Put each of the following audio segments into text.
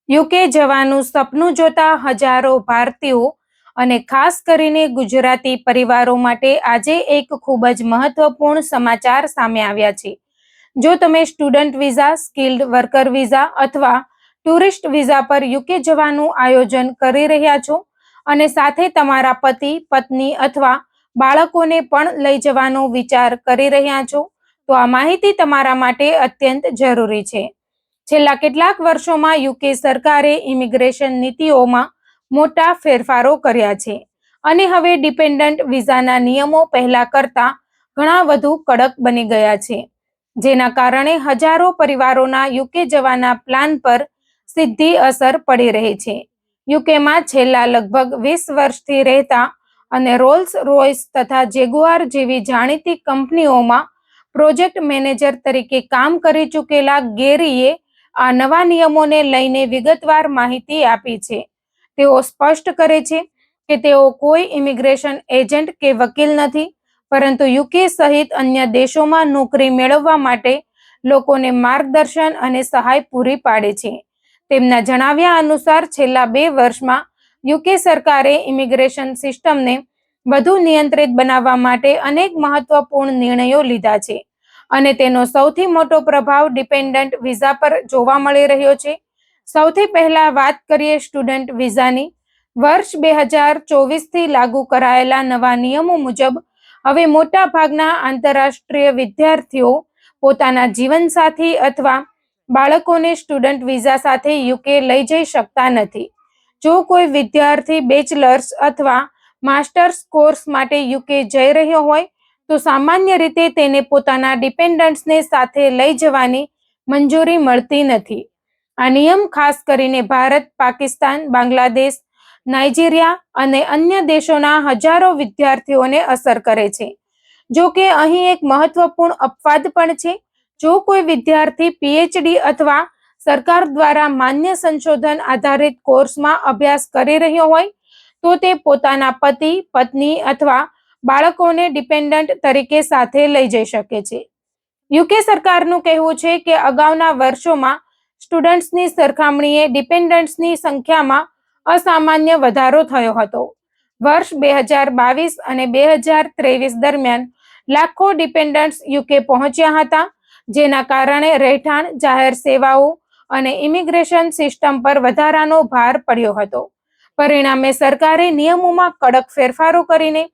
UK જવાનું સપનું જોતા હજારો ભારતીયો અને ખાસ કરીને ગુજરાતી પરિવારો માટે આજે એક ખૂબ જ મહત્વપૂર્ણ સમાચાર સામે આવ્યા છે. જો તમે student visa, skilled worker visa અથવા ટુરિસ્ટ વિઝા પર યુકે જવાનું આયોજન કરી રહ્યા છો અને સાથે તમારા પતિ, પત્ની અથવા બાળકોને પણ લઈ જવાનો વિચાર કરી રહ્યા છો, તો આ માહિતી તમારા માટે અત્યંત જરૂરી છે. છેલ્લા કેટલાક વર્ષોમાં યુકે સરકારે ઇમિગ્રેશન નીતિઓમાં મોટા ફેરફારો કર્યા છે અને હવે ડિપેન્ડન્ટ વિઝાના નિયમો પહેલા કરતા ઘણા વધુ કડક બની ગયા છે, જેના કારણે હજારો પરિવારોના યુકે જવાના પ્લાન પર સીધી અસર પડી રહી છે. યુકેમાં છેલ્લા લગભગ 20 વર્ષથી રહેતા અને રોલ્સ રોયસ તથા જેગુઆર જેવી જાણીતી કંપનીઓમાં પ્રોજેક્ટ મેનેજર તરીકે કામ કરી ચૂકેલા ગેરીએ આ નવા નિયમોને લઈને વિગતવાર માહિતી આપી છે. તેઓ સ્પષ્ટ કરે છે કે તેઓ કોઈ ઇમિગ્રેશન એજન્ટ કે વકીલ નથી, પરંતુ યુકે સહિત અન્ય દેશોમાં નોકરી મેળવવા માટે લોકોને માર્ગદર્શન અને સહાય પૂરી પાડે છે. તેમના જણાવ્યા અનુસાર છેલ્લા 2 વર્ષમાં યુકે સરકારે ઇમિગ્રેશન સિસ્ટમને વધુ નિયંત્રિત બનાવવા માટે અનેક મહત્વપૂર્ણ નિર્ણયો લીધા છે અને તેનો સૌથી મોટો પ્રભાવ ડિપેન્ડન્ટ વિઝા પર જોવા મળી રહ્યો છે. સૌથી પહેલા વાત કરીએ સ્ટુડન્ટ વિઝાની. વર્ષ 2024થી લાગુ કરાયેલા નવા નિયમો મુજબ હવે મોટા ભાગના આંતરરાષ્ટ્રીય વિદ્યાર્થીઓ પોતાના જીવનસાથી અથવા બાળકોને સ્ટુડન્ટ વિઝા સાથે યુકે લઈ જઈ શકતા નથી. જો કોઈ વિદ્યાર્થી બેચલર્સ અથવા માસ્ટર્સ કોર્સ માટે યુકે જઈ રહ્યો હોય તો સામાન્ય રીતે તેને પોતાના ડિપેન્ડન્ટ્સને સાથે લઈ જવાની મંજૂરી મળતી નથી. આ નિયમ ખાસ કરીને ભારત, પાકિસ્તાન, બાંગ્લાદેશ, નાઇજીરિયા અને અન્ય દેશોના હજારો વિદ્યાર્થીઓને અસર કરે છે. જો કે અહીં એક મહત્વપૂર્ણ અપવાદ પણ છે. જો કોઈ વિદ્યાર્થી પીએચડી અથવા સરકાર દ્વારા માન્ય સંશોધન આધારિત કોર્સમાં અભ્યાસ કરી રહ્યો હોય તો તે પોતાના પતિ, પત્ની અથવા બાળકોને ડિપેન્ડન્ટ તરીકે સાથે લઈ જઈ શકે છે. યુકે સરકારનું કહેવું છે કે અગાઉના વર્ષોમાં સ્ટુડન્ટ્સની સરખામણીએ ડિપેન્ડન્ટ્સની સંખ્યામાં અસામાન્ય વધારો થયો હતો. વર્ષ 2022 અને 2023 દરમિયાન લાખો ડિપેન્ડન્ટ્સ યુકે પહોંચ્યા હતા, જેના કારણે રહેઠાણ, જાહેર સેવાઓ અને ઇમિગ્રેશન સિસ્ટમ પર વધારાનો ભાર પડ્યો હતો. પરિણામે સરકારે નિયમોમાં કડક ફેરફારો કરીને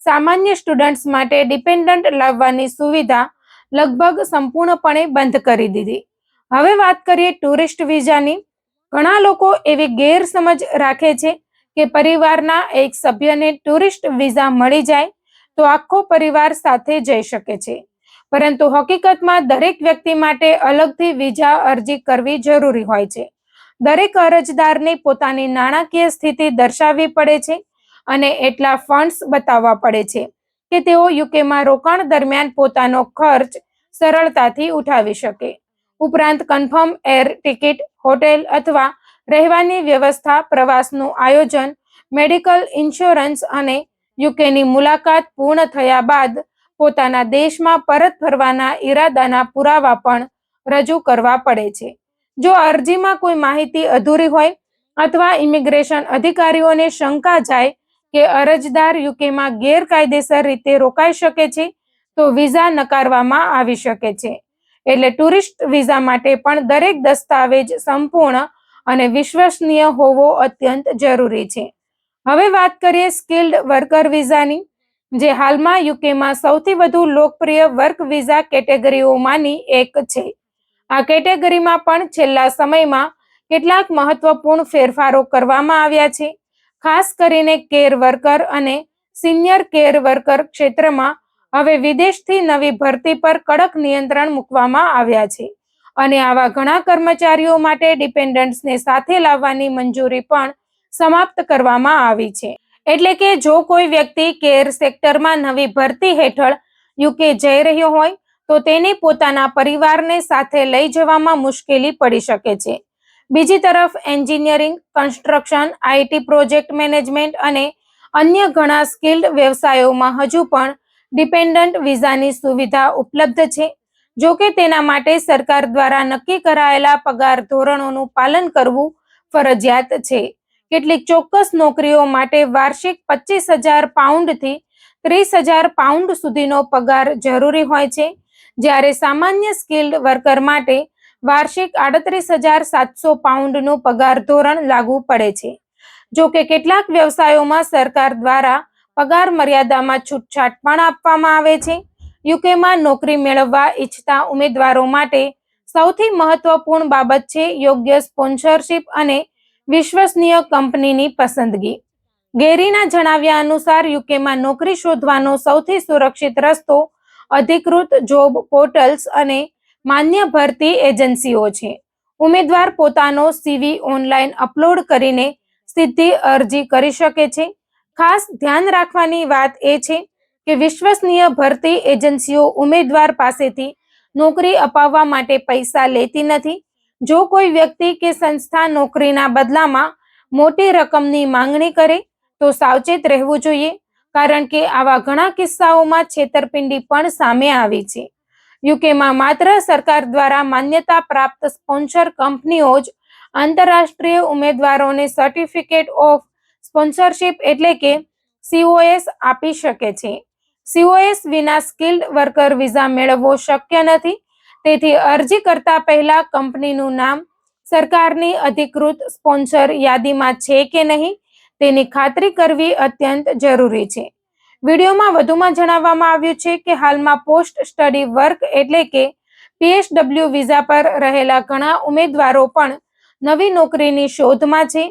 સામાન્ય સ્ટુડન્ટ્સ માટે ડિપેન્ડન્ટ લાવવાની સુવિધા લગભગ સંપૂર્ણપણે બંધ કરી દીધી. હવે વાત કરીએ ટુરિસ્ટ વિઝાની. ઘણા લોકો એવી ગેરસમજ રાખે છે કે પરિવારના એક સભ્યને ટુરિસ્ટ વિઝા મળી જાય તો આખો પરિવાર સાથે જઈ શકે છે, પરંતુ હકીકતમાં દરેક વ્યક્તિ માટે અલગથી વિઝા અરજી કરવી જરૂરી હોય છે. દરેક અરજદારને પોતાની નાણાકીય સ્થિતિ દર્શાવવી પડે છે અને એટલા ફંડ્સ બતાવવા પડે છે કે તેઓ યુકેમાં રોકાણ દરમિયાન પોતાનો ખર્ચ સરળતાથી ઉઠાવી શકે. ઉપરાંત કન્ફર્મ એર ટિકિટ, હોટેલ અથવા રહેવાની વ્યવસ્થા, પ્રવાસનું આયોજન, મેડિકલ ઇન્સ્યોરન્સ અને યુકેની મુલાકાત પૂર્ણ થયા બાદ પોતાના દેશમાં પરત ફરવાના ઈરાદાના પુરાવા પણ રજૂ કરવા પડે છે. જો અરજીમાં કોઈ માહિતી અધૂરી હોય અથવા ઇમિગ્રેશન અધિકારીઓને શંકા જાય કે અરજદાર યુકેમાં ગેરકાયદેસર રીતે રોકાઈ શકે છે તો વિઝા નકારવામાં આવી શકે છે. એટલે ટુરિસ્ટ વિઝા માટે પણ દરેક દસ્તાવેજ સંપૂર્ણ અને વિશ્વસનીય હોવો અત્યંત જરૂરી છે. હવે વાત કરીએ સ્કિલ્ડ વર્કર વિઝાની, જે હાલમાં યુકેમાં સૌથી વધુ લોકપ્રિય વર્ક વિઝા કેટેગરીઓમાંની એક છે. આ કેટેગરીમાં પણ છેલ્લા સમયમાં કેટલાક મહત્વપૂર્ણ ફેરફારો કરવામાં આવ્યા છે. ખાસ કરીને કેર વર્કર અને સિનિયર કેર વર્કર ક્ષેત્રમાં હવે વિદેશથી નવી ભરતી પર કડક નિયંત્રણ મૂકવામાં આવ્યા છે અને આવા ઘણા કર્મચારીઓ માટે ડિપેન્ડન્ટ્સને સાથે લાવવાની મંજૂરી પણ સમાપ્ત કરવામાં આવી છે. એટલે કે જો કોઈ વ્યક્તિ કેર સેક્ટરમાં નવી ભરતી હેઠળ યુકે જઈ રહ્યો હોય તો તેને પોતાના પરિવારને સાથે લઈ જવામાં મુશ્કેલી પડી શકે છે. બીજી તરફ engineering, construction, IT, project management અને અન્ય ઘણા સ્કિલ્ડ વ્યવસાયોમાં હજુ પણ ડિપેન્ડન્ટ વિઝાની સુવિધા ઉપલબ્ધ છે. જો કે તેના માટે સરકાર દ્વારા નક્કી કરાયેલા પગાર ધોરણોનું પાલન કરવું ફરજિયાત છે. કેટલીક ચોક્કસ નોકરીઓ માટે વાર્ષિક 25,000 પાઉન્ડથી 30,000 પાઉન્ડ સુધીનો પગાર જરૂરી હોય છે, જ્યારે સામાન્ય સ્કિલ્ડ વર્કર માટે વાર્ષિક 38,700 પાઉન્ડનું પગાર ધોરણ લાગુ પડે છે. જો કે કેટલાક વ્યવસાયોમાં સરકાર દ્વારા પગાર મર્યાદામાં છૂટછાટ પણ આપવામાં આવે છે. યુકેમાં નોકરી મેળવવા ઈચ્છતા ઉમેદવારો માટે સૌથી મહત્વપૂર્ણ બાબત છે યોગ્ય સ્પોન્સરશિપ અને વિશ્વસનીય કંપનીની પસંદગી. ગેરીના જણાવ્યા અનુસાર યુકેમાં નોકરી શોધવાનો સૌથી સુરક્ષિત રસ્તો અધિકૃત જોબ પોર્ટલ્સ અને માન્ય ભરતી એજન્સીઓ છે. ઉમેદવાર પોતાનો સીવી ઓનલાઈન અપલોડ કરીને સીધી અરજી કરી શકે છે. ખાસ ધ્યાન રાખવાની વાત એ છે કે વિશ્વસનીય ભરતી એજન્સીઓ ઉમેદવાર પાસેથી નોકરી અપાવવા માટે પૈસા લેતી નથી. જો કોઈ વ્યક્તિ કે સંસ્થા નોકરીના બદલામાં મોટી રકમની માંગણી કરે તો સાવચેત રહેવું જોઈએ, કારણ કે આવા ઘણા કિસ્સાઓમાં છેતરપિંડી પણ સામે આવી છે. યુકેમાં માત્ર સરકાર દ્વારા માન્યતા પ્રાપ્ત સ્પોન્સર કંપનીઓ જ આંતરરાષ્ટ્રીય ઉમેદવારોને સર્ટિફિકેટ ઓફ સ્પોન્સરશિપ એટલે કે COS આપી શકે છે. COS વિના સ્કિલ્ડ વર્કર વિઝા મેળવવો શક્ય નથી. તેથી અરજી કરતા પહેલા કંપનીનું નામ સરકારની અધિકૃત સ્પોન્સર યાદીમાં છે કે નહીં તેની ખાતરી કરવી અત્યંત જરૂરી છે. વિડીયોમાં વધુમાં જણાવવામાં આવ્યું છે કે હાલમાં પોસ્ટ સ્ટડી વર્ક એટલે કે PSW વિઝા પર રહેલા ઘણા ઉમેદવારો પણ નવી નોકરીની શોધમાં છે.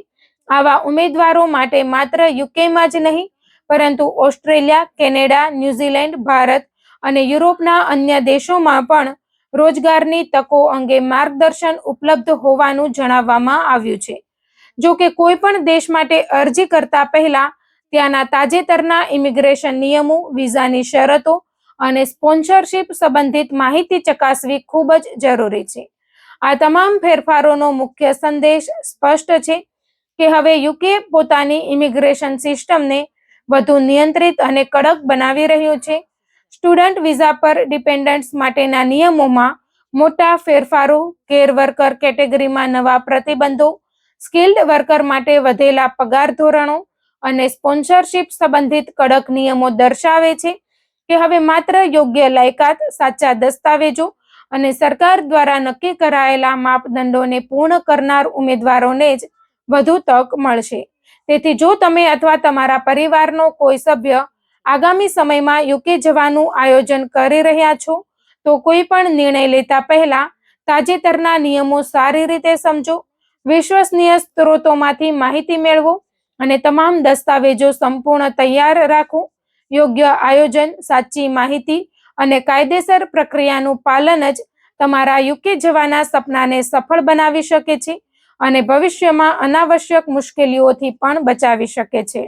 આવા ઉમેદવારો માટે માત્ર યુકેમાં જ નહીં પરંતુ ઓસ્ટ્રેલિયા, કેનેડા, ન્યૂઝીલેન્ડ, ભારત અને યુરોપના અન્ય દેશોમાં પણ રોજગારની તકો અંગે માર્ગદર્શન ઉપલબ્ધ હોવાનું જણાવવામાં આવ્યું છે. જો કે કોઈ પણ દેશ માટે અરજી કરતા પહેલા ત્યાંના તાજેતરના ઇમિગ્રેશન નિયમો, વિઝાની શરતો અને સ્પોન્સરશિપ સંબંધિત માહિતી ચકાસવી ખૂબ જ જરૂરી છે. આ તમામ ફેરફારોનો મુખ્ય સંદેશ સ્પષ્ટ છે કે હવે યુકે પોતાની ઇમિગ્રેશન સિસ્ટમને વધુ નિયંત્રિત અને કડક બનાવી રહ્યું છે. સ્ટુડન્ટ વિઝા પર ડિપેન્ડન્ટ્સ માટેના નિયમોમાં મોટા ફેરફારો, ગેરવર્કર કેટેગરીમાં નવા પ્રતિબંધો, સ્કિલ્ડ વર્કર માટે વધેલા પગાર ધોરણો અને સ્પોન્સરશિપ સંબંધિત કડક નિયમો દર્શાવે છે કે હવે માત્ર યોગ્ય લાયકાત, સાચા દસ્તાવેજો અને સરકાર દ્વારા નક્કી કરાયેલા માપદંડોને પૂર્ણ કરનાર ઉમેદવારોને જ વધુ તક મળશે. તેથી જો તમે અથવા તમારા પરિવારનો કોઈ સભ્ય આગામી સમયમાં યુકે જવાનું આયોજન કરી રહ્યા છો તો કોઈ પણ નિર્ણય લેતા પહેલા તાજેતરના નિયમો સારી રીતે સમજો, વિશ્વસનીય સ્ત્રોતોમાંથી માહિતી મેળવો અને તમામ દસ્તાવેજો સંપૂર્ણ તૈયાર રાખો. યોગ્ય આયોજન, સાચી માહિતી અને કાયદેસર પ્રક્રિયાનું પાલન જ તમારા યુકે જવાના સપનાને સફળ બનાવી શકે છે અને ભવિષ્યમાં અનાવશ્યક મુશ્કેલીઓથી પણ બચાવી શકે છે.